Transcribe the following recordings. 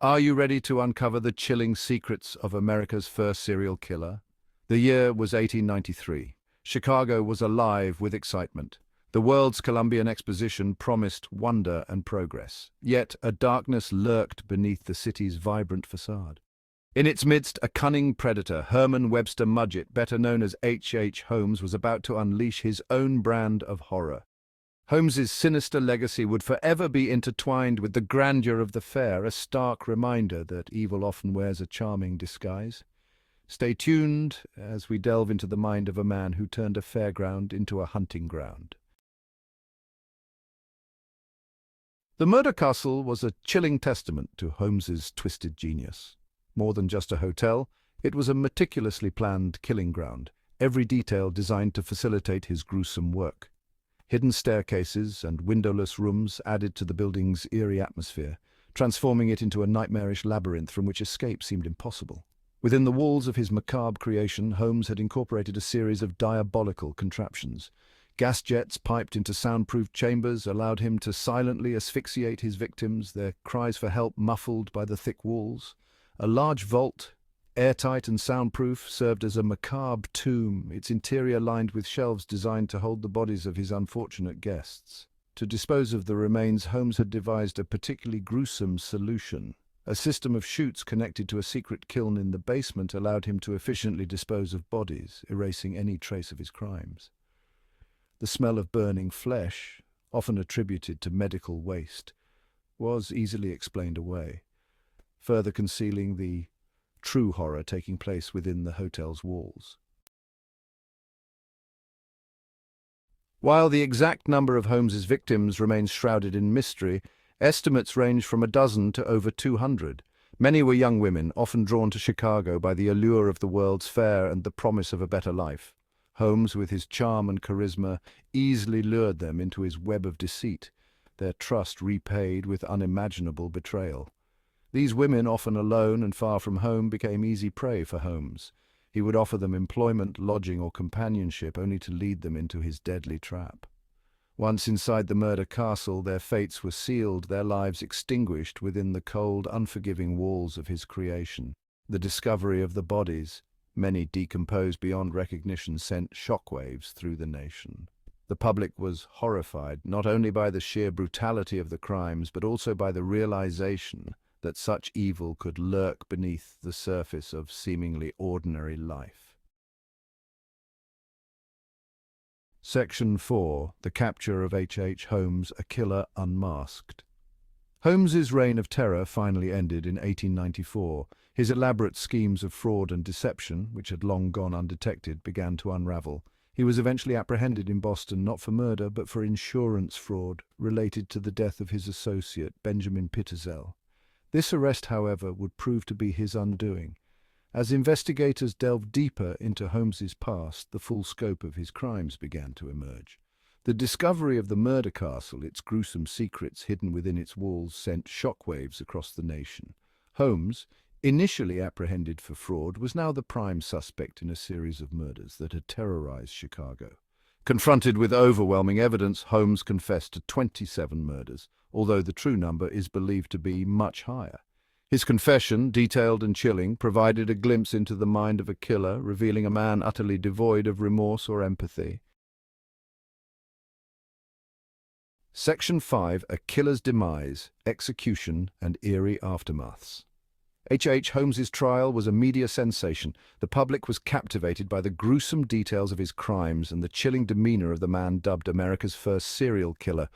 Are you ready to uncover the chilling secrets of America's first serial killer? The year was 1893. Chicago was alive with excitement. The world's Columbian Exposition promised wonder and progress. Yet a darkness lurked beneath the city's vibrant facade. In its midst, a cunning predator, Herman Webster Mudgett, better known as H. Holmes, was about to unleash his own brand of horror. Holmes's sinister legacy would forever be intertwined with the grandeur of the fair, a stark reminder that evil often wears a charming disguise. Stay tuned as we delve into the mind of a man who turned a fairground into a hunting ground. The Murder Castle was a chilling testament to Holmes's twisted genius. More than just a hotel, it was a meticulously planned killing ground, every detail designed to facilitate his gruesome work. Hidden staircases and windowless rooms added to the building's eerie atmosphere, transforming it into a nightmarish labyrinth from which escape seemed impossible. Within the walls of his macabre creation, Holmes had incorporated a series of diabolical contraptions. Gas jets piped into soundproof chambers allowed him to silently asphyxiate his victims, their cries for help muffled by the thick walls. A large vault, airtight and soundproof, served as a macabre tomb, its interior lined with shelves designed to hold the bodies of his unfortunate guests. To dispose of the remains, Holmes had devised a particularly gruesome solution. A system of chutes connected to a secret kiln in the basement allowed him to efficiently dispose of bodies, erasing any trace of his crimes. The smell of burning flesh, often attributed to medical waste, was easily explained away, further concealing the true horror taking place within the hotel's walls. While the exact number of Holmes's victims remains shrouded in mystery, estimates range from a dozen to over 200. Many were young women, often drawn to Chicago by the allure of the World's Fair and the promise of a better life. Holmes, with his charm and charisma, easily lured them into his web of deceit, their trust repaid with unimaginable betrayal. These women, often alone and far from home, became easy prey for Holmes. He would offer them employment, lodging, or companionship, only to lead them into his deadly trap. Once inside the murder castle, their fates were sealed, their lives extinguished within the cold, unforgiving walls of his creation. The discovery of the bodies, many decomposed beyond recognition, sent shockwaves through the nation. The public was horrified, not only by the sheer brutality of the crimes, but also by the realization that such evil could lurk beneath the surface of seemingly ordinary life. Section 4. The Capture of H. Holmes, a Killer Unmasked. Holmes's reign of terror finally ended in 1894. His elaborate schemes of fraud and deception, which had long gone undetected, began to unravel. He was eventually apprehended in Boston not for murder but for insurance fraud related to the death of his associate, Benjamin Pittersell. This arrest, however, would prove to be his undoing. As investigators delved deeper into Holmes's past, the full scope of his crimes began to emerge. The discovery of the murder castle, its gruesome secrets hidden within its walls, sent shockwaves across the nation. Holmes, initially apprehended for fraud, was now the prime suspect in a series of murders that had terrorized Chicago. Confronted with overwhelming evidence, Holmes confessed to 27 murders, although the true number is believed to be much higher. His confession, detailed and chilling, provided a glimpse into the mind of a killer, revealing a man utterly devoid of remorse or empathy. Section 5. A Killer's Demise, Execution and Eerie Aftermaths. H. Holmes's trial was a media sensation. The public was captivated by the gruesome details of his crimes and the chilling demeanor of the man dubbed America's first serial killer.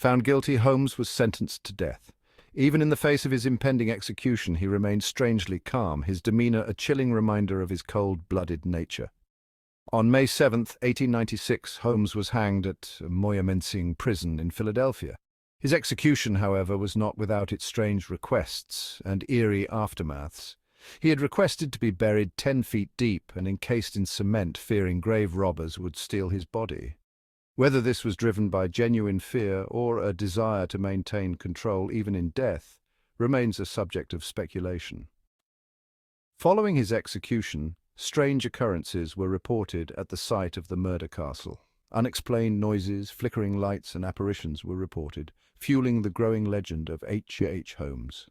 Found guilty, Holmes was sentenced to death. Even in the face of his impending execution, he remained strangely calm, his demeanor a chilling reminder of his cold-blooded nature. On May 7, 1896, Holmes was hanged at Moyamensing Prison in Philadelphia. His execution, however, was not without its strange requests and eerie aftermaths. He had requested to be buried 10 feet deep and encased in cement, fearing grave robbers would steal his body. Whether this was driven by genuine fear or a desire to maintain control even in death remains a subject of speculation. Following his execution, strange occurrences were reported at the site of the murder castle. Unexplained noises, flickering lights, and apparitions were reported, fueling the growing legend of H. Holmes.